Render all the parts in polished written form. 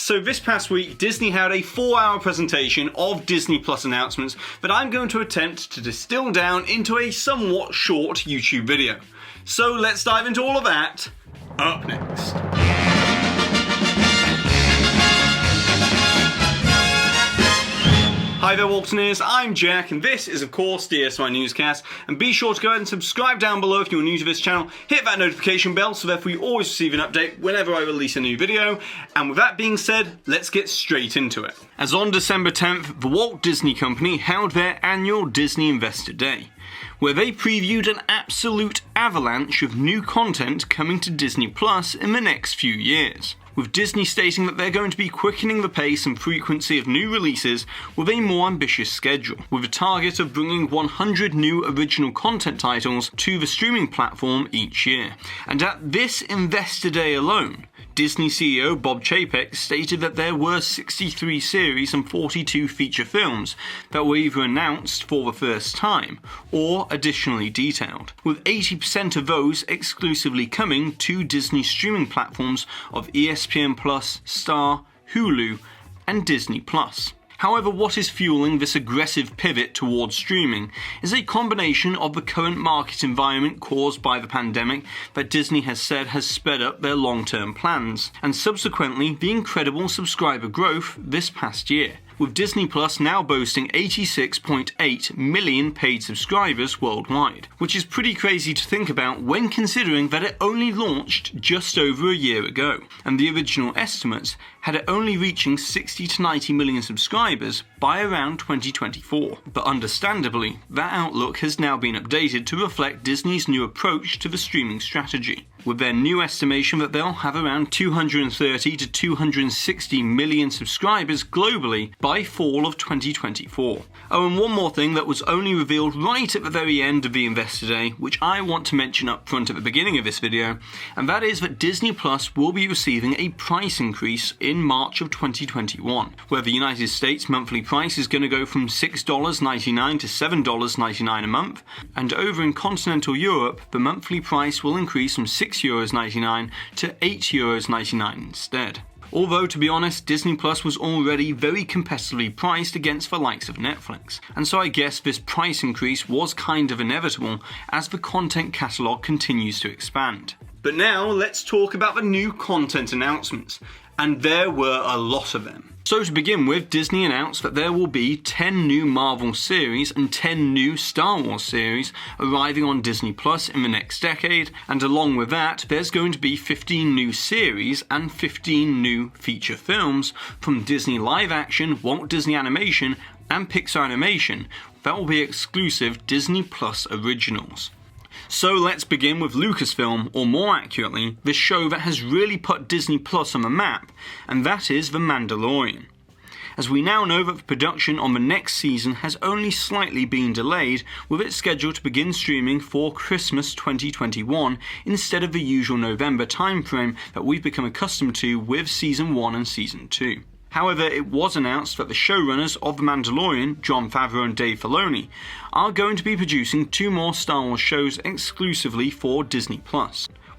So this past week, Disney had a 4-hour presentation of Disney Plus announcements that I'm going to attempt to distill down into a somewhat short YouTube video. So let's dive into all of that up next. Hi there Waltineers, I'm Jack and this is of course DSNY Newscast, and be sure to go ahead and subscribe down below if you're new to this channel, hit that notification bell so therefore you always receive an update whenever I release a new video, and with that being said, let's get straight into it. As on December 10th, the Walt Disney Company held their annual Disney Investor Day, where they previewed an absolute avalanche of new content coming to Disney Plus in the next few years, with Disney stating that they're going to be quickening the pace and frequency of new releases with a more ambitious schedule, with a target of bringing 100 new original content titles to the streaming platform each year. And at this Investor Day alone, Disney CEO Bob Chapek stated that there were 63 series and 42 feature films that were either announced for the first time or additionally detailed, with 80% of those exclusively coming to Disney streaming platforms of ESPN+, Star, Hulu, and Disney+. However, what is fueling this aggressive pivot towards streaming is a combination of the current market environment caused by the pandemic that Disney has said has sped up their long-term plans, and subsequently the incredible subscriber growth this past year, with Disney Plus now boasting 86.8 million paid subscribers worldwide, which is pretty crazy to think about when considering that it only launched just over a year ago, and the original estimates had it only reaching 60 to 90 million subscribers by around 2024. But understandably, that outlook has now been updated to reflect Disney's new approach to the streaming strategy, with their new estimation that they'll have around 230 to 260 million subscribers globally by fall of 2024. Oh, and one more thing that was only revealed right at the very end of the Investor Day, which I want to mention up front at the beginning of this video, and that is that Disney Plus will be receiving a price increase in March of 2021, where the United States monthly price is going to go from $6.99 to $7.99 a month, and over in continental Europe, the monthly price will increase from €6.99 to €8.99 instead. Although, to be honest, Disney Plus was already very competitively priced against the likes of Netflix, and so I guess this price increase was kind of inevitable as the content catalogue continues to expand. But now let's talk about the new content announcements, and there were a lot of them. So to begin with, Disney announced that there will be 10 new Marvel series and 10 new Star Wars series arriving on Disney Plus in the next decade, and along with that, there's going to be 15 new series and 15 new feature films from Disney Live Action, Walt Disney Animation, and Pixar Animation that will be exclusive Disney Plus originals. So let's begin with Lucasfilm, or more accurately, the show that has really put Disney Plus on the map, and that is The Mandalorian. As we now know that the production on the next season has only slightly been delayed, with it scheduled to begin streaming for Christmas 2021 instead of the usual November timeframe that we've become accustomed to with Season 1 and Season 2. However, it was announced that the showrunners of The Mandalorian, Jon Favreau and Dave Filoni, are going to be producing 2 more Star Wars shows exclusively for Disney+,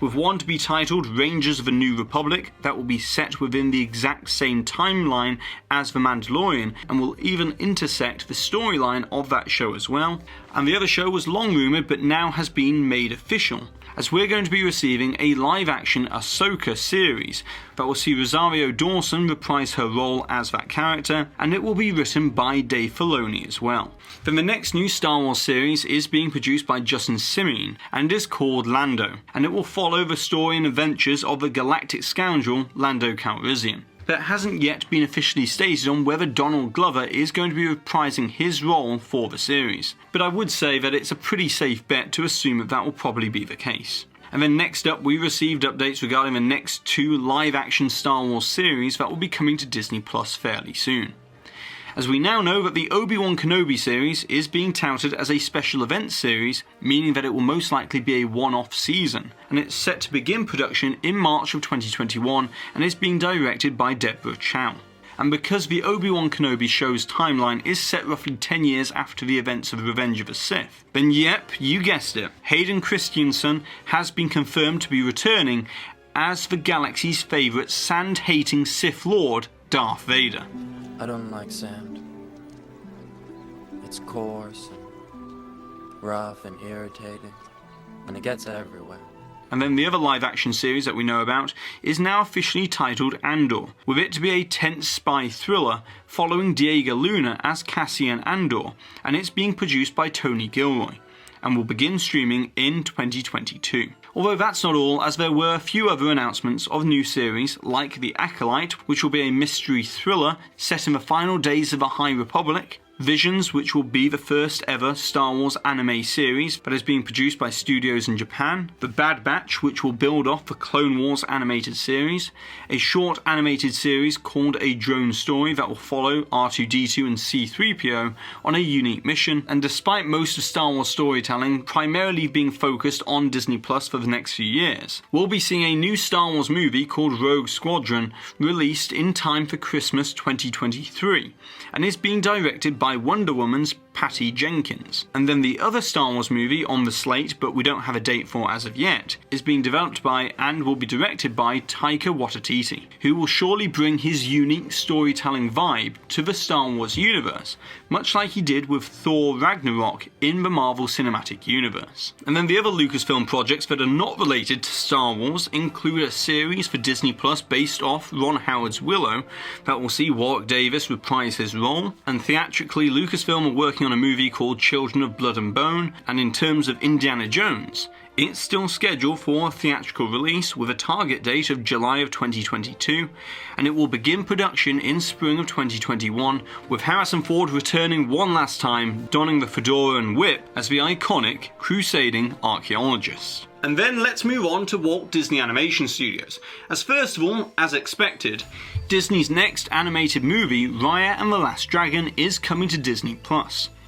with one to be titled Rangers of the New Republic that will be set within the exact same timeline as The Mandalorian and will even intersect the storyline of that show as well, and the other show was long rumoured but now has been made official, as we're going to be receiving a live-action Ahsoka series that will see Rosario Dawson reprise her role as that character, and it will be written by Dave Filoni as well. Then the next new Star Wars series is being produced by Justin Simien and is called Lando, and it will follow the story and adventures of the galactic scoundrel Lando Calrissian. But it hasn't yet been officially stated on whether Donald Glover is going to be reprising his role for the series, but I would say that it's a pretty safe bet to assume that that will probably be the case. And then next up, we received updates regarding the next 2 live-action Star Wars series that will be coming to Disney Plus fairly soon, as we now know that the Obi-Wan Kenobi series is being touted as a special event series, meaning that it will most likely be a one-off season, and it's set to begin production in March of 2021 and is being directed by Deborah Chow. And because the Obi-Wan Kenobi show's timeline is set roughly 10 years after the events of Revenge of the Sith, then yep, you guessed it, Hayden Christensen has been confirmed to be returning as the galaxy's favourite sand-hating Sith Lord, Darth Vader. I don't like sand. It's coarse and rough and irritating, and it gets everywhere. And then the other live-action series that we know about is now officially titled Andor, with it to be a tense spy thriller following Diego Luna as Cassian Andor, and it's being produced by Tony Gilroy, and will begin streaming in 2022. Although that's not all, as there were a few other announcements of new series, like The Acolyte, which will be a mystery thriller set in the final days of the High Republic, Visions, which will be the first ever Star Wars anime series that is being produced by studios in Japan, The Bad Batch, which will build off the Clone Wars animated series, a short animated series called A Drone Story that will follow R2-D2 and C-3PO on a unique mission, and despite most of Star Wars storytelling primarily being focused on Disney Plus for the next few years, we'll be seeing a new Star Wars movie called Rogue Squadron released in time for Christmas 2023, and is being directed by Wonder Woman's Patty Jenkins. And then the other Star Wars movie on the slate, but we don't have a date for as of yet, is being developed by and will be directed by Taika Waititi, who will surely bring his unique storytelling vibe to the Star Wars universe, much like he did with Thor Ragnarok in the Marvel Cinematic Universe. And then the other Lucasfilm projects that are not related to Star Wars include a series for Disney Plus based off Ron Howard's Willow that will see Warwick Davis reprise his role, and theatrically Lucasfilm are working on a movie called Children of Blood and Bone, and in terms of Indiana Jones, it's still scheduled for a theatrical release with a target date of July of 2022, and it will begin production in spring of 2021, with Harrison Ford returning one last time, donning the fedora and whip as the iconic crusading archaeologist. And then let's move on to Walt Disney Animation Studios, as first of all, as expected, Disney's next animated movie, Raya and the Last Dragon, is coming to Disney+.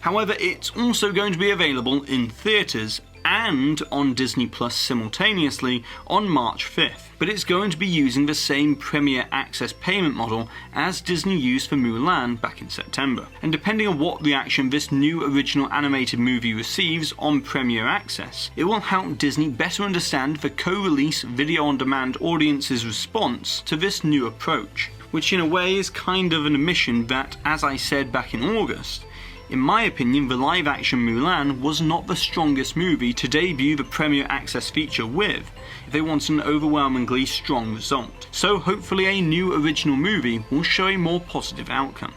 However, it's also going to be available in theatres and on Disney Plus simultaneously on March 5th, but it's going to be using the same Premier Access payment model as Disney used for Mulan back in September. And depending on what reaction this new original animated movie receives on Premier Access, it will help Disney better understand the co-release video-on-demand audience's response to this new approach, which in a way is kind of an admission that, as I said back in August, in my opinion, the live-action Mulan was not the strongest movie to debut the Premier Access feature with, if they want an overwhelmingly strong result. So hopefully a new original movie will show a more positive outcome.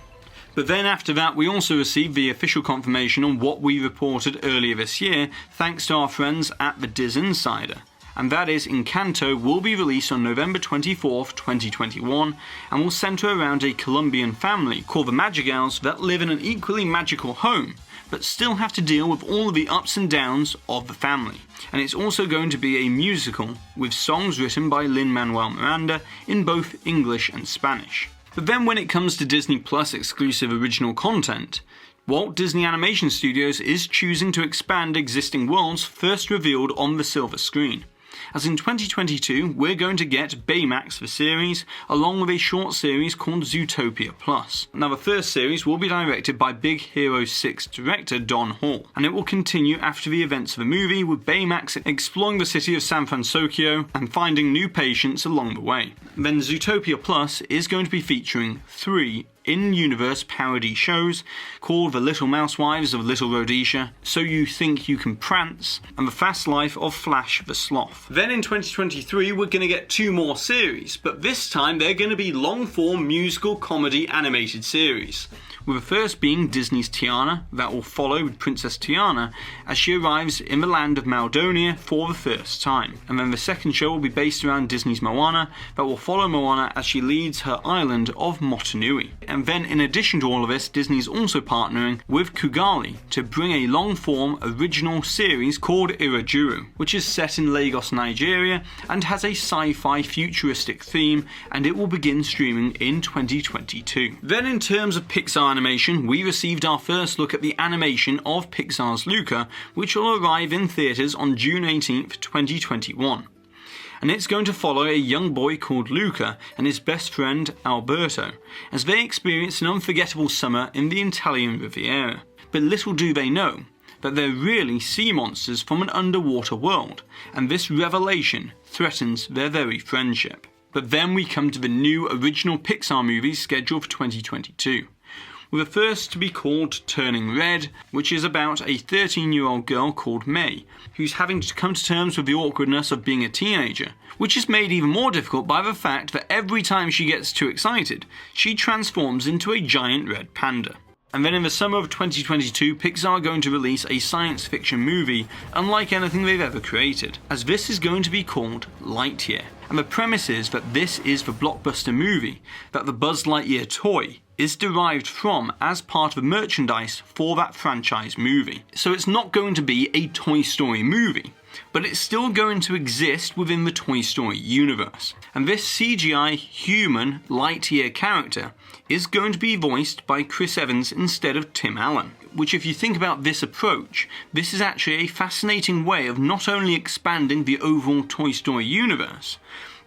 But then after that, we also received the official confirmation on what we reported earlier this year, thanks to our friends at the Diz Insider. And that is Encanto will be released on November 24th, 2021, and will centre around a Colombian family called the Madrigals that live in an equally magical home, but still have to deal with all of the ups and downs of the family. And it's also going to be a musical, with songs written by Lin-Manuel Miranda in both English and Spanish. But then when it comes to Disney Plus exclusive original content, Walt Disney Animation Studios is choosing to expand existing worlds first revealed on the silver screen. As in 2022, we're going to get Baymax the series, along with a short series called Zootopia Plus. Now the first series will be directed by Big Hero 6 director Don Hall, and it will continue after the events of the movie, with Baymax exploring the city of San Francisco and finding new patients along the way. Then Zootopia Plus is going to be featuring 3 in-universe parody shows called The Little Mousewives of Little Rhodesia, So You Think You Can Prance, and The Fast Life of Flash the Sloth. Then in 2023 we're going to get 2 more series, but this time they're going to be long-form musical comedy animated series, with the first being Disney's Tiana, that will follow with Princess Tiana as she arrives in the land of Maldonia for the first time. And then the second show will be based around Disney's Moana, that will follow Moana as she leads her island of Motunui. And then in addition to all of this, Disney's also partnering with Kugali to bring a long-form original series called Irajuru, which is set in Lagos, Nigeria, and has a sci-fi futuristic theme, and it will begin streaming in 2022. Then in terms of Pixar animation, we received our first look at the animation of Pixar's Luca, which will arrive in theatres on June 18th, 2021. And it's going to follow a young boy called Luca and his best friend Alberto, as they experience an unforgettable summer in the Italian Riviera. But little do they know, that they're really sea monsters from an underwater world, and this revelation threatens their very friendship. But then we come to the new original Pixar movies scheduled for 2022. With the first to be called Turning Red, which is about a 13-year-old girl called May, who's having to come to terms with the awkwardness of being a teenager, which is made even more difficult by the fact that every time she gets too excited, she transforms into a giant red panda. And then in the summer of 2022, Pixar are going to release a science fiction movie unlike anything they've ever created, as this is going to be called Lightyear. And the premise is that this is the blockbuster movie that the Buzz Lightyear toy is derived from as part of the merchandise for that franchise movie. So it's not going to be a Toy Story movie, but it's still going to exist within the Toy Story universe. And this CGI human Lightyear character is going to be voiced by Chris Evans instead of Tim Allen. Which, if you think about this approach, this is actually a fascinating way of not only expanding the overall Toy Story universe,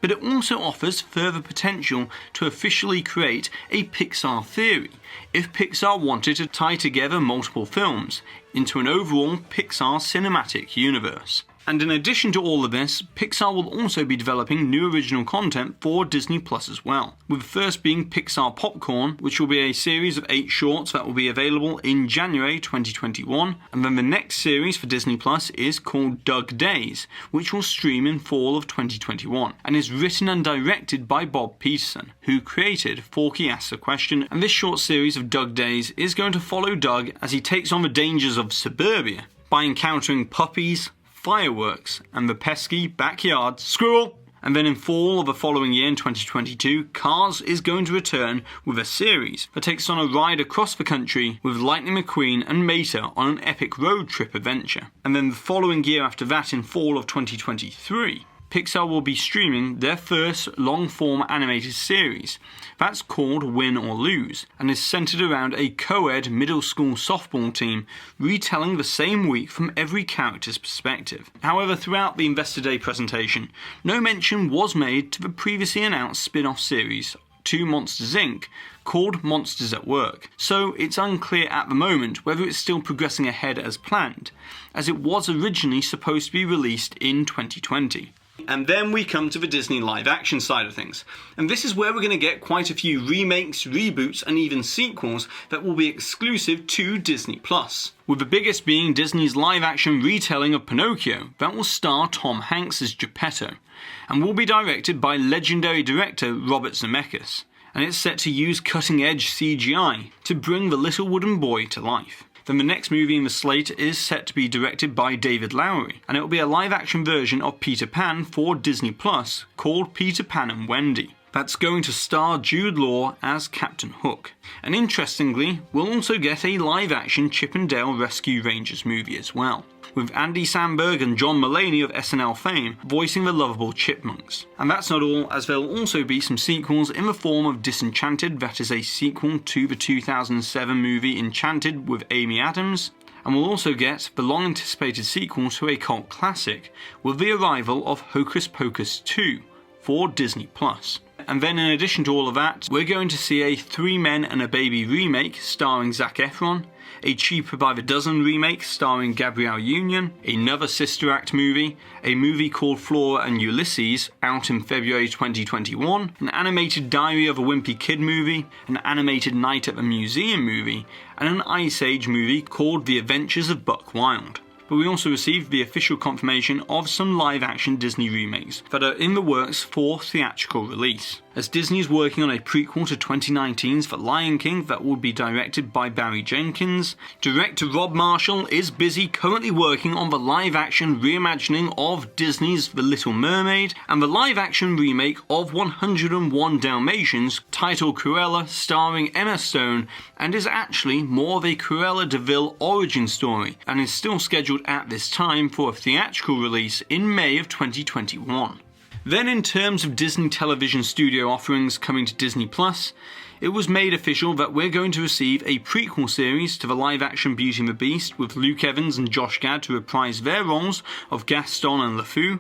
but it also offers further potential to officially create a Pixar theory, if Pixar wanted to tie together multiple films into an overall Pixar cinematic universe. And in addition to all of this, Pixar will also be developing new original content for Disney Plus as well, with the first being Pixar Popcorn, which will be a series of 8 shorts that will be available in January 2021, and then the next series for Disney Plus is called Doug Days, which will stream in fall of 2021, and is written and directed by Bob Peterson, who created Forky Asks a Question, and this short series of Doug Days is going to follow Doug as he takes on the dangers of suburbia by encountering puppies, fireworks, and the pesky backyard squirrel. And then in fall of the following year in 2022, Cars is going to return with a series that takes on a ride across the country with Lightning McQueen and Mater on an epic road trip adventure. And then the following year after that, in fall of 2023, Pixar will be streaming their first long-form animated series. That's called Win or Lose, and is centered around a co-ed middle school softball team retelling the same week from every character's perspective. However, throughout the Investor Day presentation, no mention was made to the previously announced spin-off series to Monsters Inc. called Monsters at Work, so it's unclear at the moment whether it's still progressing ahead as planned, as it was originally supposed to be released in 2020. And then we come to the Disney live action side of things. And this is where we're going to get quite a few remakes, reboots, and even sequels that will be exclusive to Disney+. With the biggest being Disney's live action retelling of Pinocchio that will star Tom Hanks as Geppetto, and will be directed by legendary director Robert Zemeckis. And it's set to use cutting-edge CGI to bring the little wooden boy to life. Then the next movie in the slate is set to be directed by David Lowery, and it will be a live-action version of Peter Pan for Disney Plus called Peter Pan and Wendy. That's going to star Jude Law as Captain Hook. And interestingly, we'll also get a live-action Chip and Dale Rescue Rangers movie as well, with Andy Samberg and John Mulaney of SNL fame voicing the lovable chipmunks. And that's not all, as there'll also be some sequels in the form of Disenchanted, that is a sequel to the 2007 movie Enchanted with Amy Adams, and we'll also get the long-anticipated sequel to a cult classic with the arrival of Hocus Pocus 2 for Disney+. And then in addition to all of that, we're going to see a Three Men and a Baby remake starring Zac Efron, a Cheaper by the Dozen remake starring Gabrielle Union, another Sister Act movie, a movie called Flora and Ulysses out in February 2021, an animated Diary of a Wimpy Kid movie, an animated Night at the Museum movie, and an Ice Age movie called The Adventures of Buck Wild. But we also received the official confirmation of some live-action Disney remakes that are in the works for theatrical release, as Disney is working on a prequel to 2019's The Lion King that will be directed by Barry Jenkins. Director Rob Marshall is busy currently working on the live-action reimagining of Disney's The Little Mermaid, and the live-action remake of 101 Dalmatians, titled Cruella, starring Emma Stone, and is actually more of a Cruella de Vil origin story, and is still scheduled at this time for a theatrical release in May of 2021. Then in terms of Disney television studio offerings coming to Disney+, it was made official that we're going to receive a prequel series to the live-action Beauty and the Beast, with Luke Evans and Josh Gad to reprise their roles of Gaston and LeFou.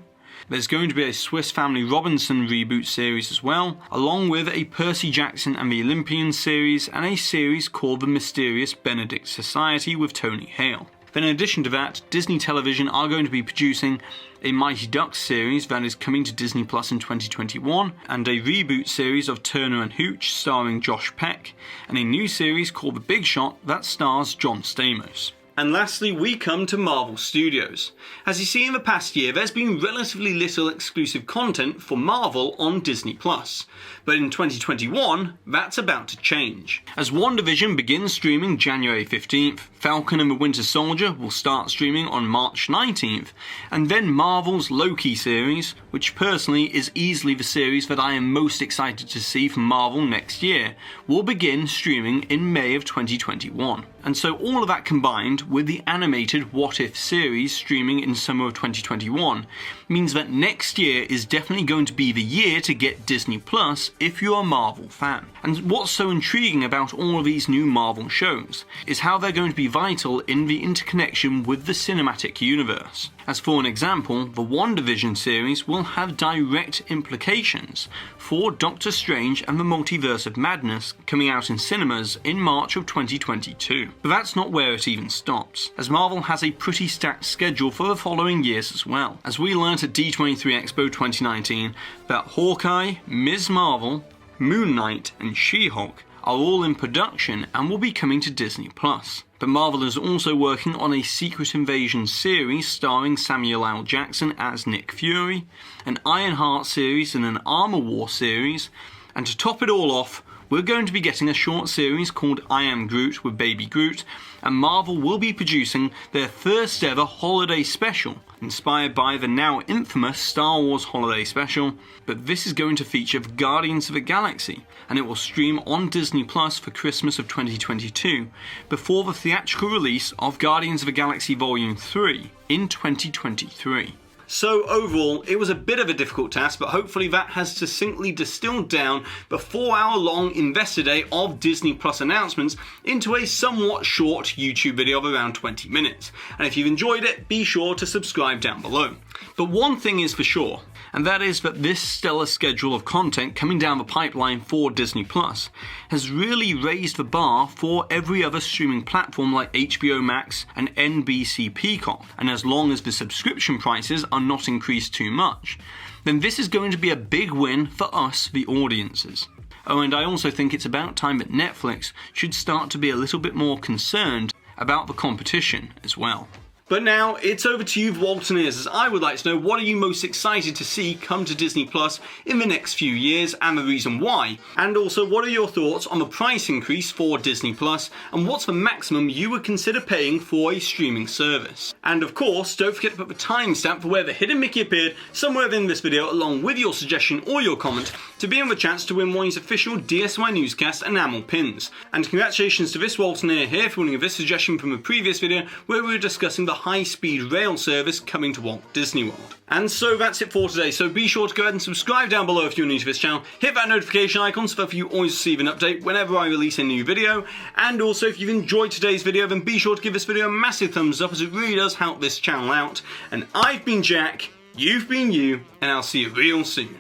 There's going to be a Swiss Family Robinson reboot series as well, along with a Percy Jackson and the Olympians series, and a series called The Mysterious Benedict Society with Tony Hale. Then in addition to that, Disney Television are going to be producing a Mighty Ducks series that is coming to Disney Plus in 2021, and a reboot series of Turner and Hooch starring Josh Peck, and a new series called The Big Shot that stars John Stamos. And lastly, we come to Marvel Studios. As you see in the past year, there's been relatively little exclusive content for Marvel on Disney+. But in 2021, that's about to change. As WandaVision begins streaming January 15th, Falcon and the Winter Soldier will start streaming on March 19th, and then Marvel's Loki series, which personally is easily the series that I am most excited to see from Marvel next year, will begin streaming in May of 2021. And so all of that combined with the animated What If series streaming in summer of 2021 means that next year is definitely going to be the year to get Disney Plus if you're a Marvel fan. And what's so intriguing about all of these new Marvel shows is how they're going to be vital in the interconnection with the cinematic universe. As for an example, the WandaVision series will have direct implications for Doctor Strange and the Multiverse of Madness coming out in cinemas in March of 2022. But that's not where it even stops, as Marvel has a pretty stacked schedule for the following years as well. As we learnt at D23 Expo 2019 that Hawkeye, Ms. Marvel, Moon Knight and She-Hulk are all in production and will be coming to Disney+. But Marvel is also working on a Secret Invasion series starring Samuel L. Jackson as Nick Fury, an Ironheart series and an Armor War series, and to top it all off, we're going to be getting a short series called I Am Groot with Baby Groot, and Marvel will be producing their first ever holiday special, inspired by the now infamous Star Wars holiday special, but this is going to feature the Guardians of the Galaxy, and it will stream on Disney Plus for Christmas of 2022, before the theatrical release of Guardians of the Galaxy Volume 3 in 2023. So overall, it was a bit of a difficult task, but hopefully that has succinctly distilled down the 4-hour-long Investor Day of Disney Plus announcements into a somewhat short YouTube video of around 20 minutes. And if you've enjoyed it, be sure to subscribe down below. But one thing is for sure, and that is that this stellar schedule of content coming down the pipeline for Disney Plus has really raised the bar for every other streaming platform like HBO Max and NBC Peacock, and as long as the subscription prices are not increased too much, then this is going to be a big win for us, the audiences. Oh, and I also think it's about time that Netflix should start to be a little bit more concerned about the competition as well. But now, it's over to you Waltineers, as I would like to know what are you most excited to see come to Disney Plus in the next few years and the reason why. And also, what are your thoughts on the price increase for Disney Plus and what's the maximum you would consider paying for a streaming service. And of course, don't forget to put the timestamp for where the hidden Mickey appeared somewhere within this video along with your suggestion or your comment to be in the chance to win one of these official DSNY Newscast enamel pins. And congratulations to this Waltineer here for winning this suggestion from a previous video where we were discussing the high-speed rail service coming to Walt Disney World. And so that's it for today, so be sure to go ahead and subscribe down below if you're new to this channel, hit that notification icon so that you always receive an update whenever I release a new video, and also if you've enjoyed today's video then be sure to give this video a massive thumbs up as it really does help this channel out. And I've been Jack, you've been you, and I'll see you real soon.